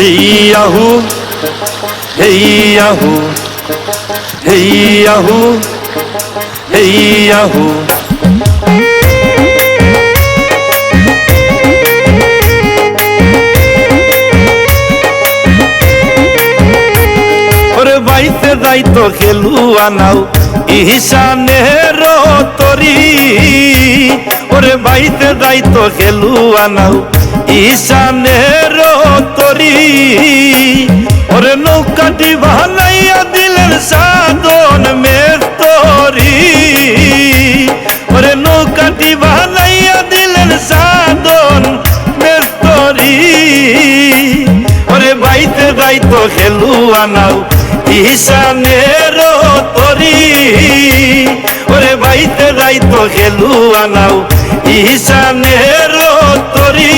Hey Yahoo, hey Yahoo, hey Yahoo, hey Yahoo. ওরে বাইতে যাইতো খেলুয়া নাও ঈশানের তরি, ওরে বাইতে যাইতো খেলুয়া নাও ঈশানের তরি, ওরে নৌকাটি বানাইয়া দিলেন সাধন মেস্তরি, ওরে নৌকাটি বানাইয়া দিলেন সাধন মেস্তরি, ওরে বাইতে যাইতো খেলুয়া নাও ঈশানের তরি, ওরে বাইতে যাইতো খেলুয়া নাও ঈশানের তরি।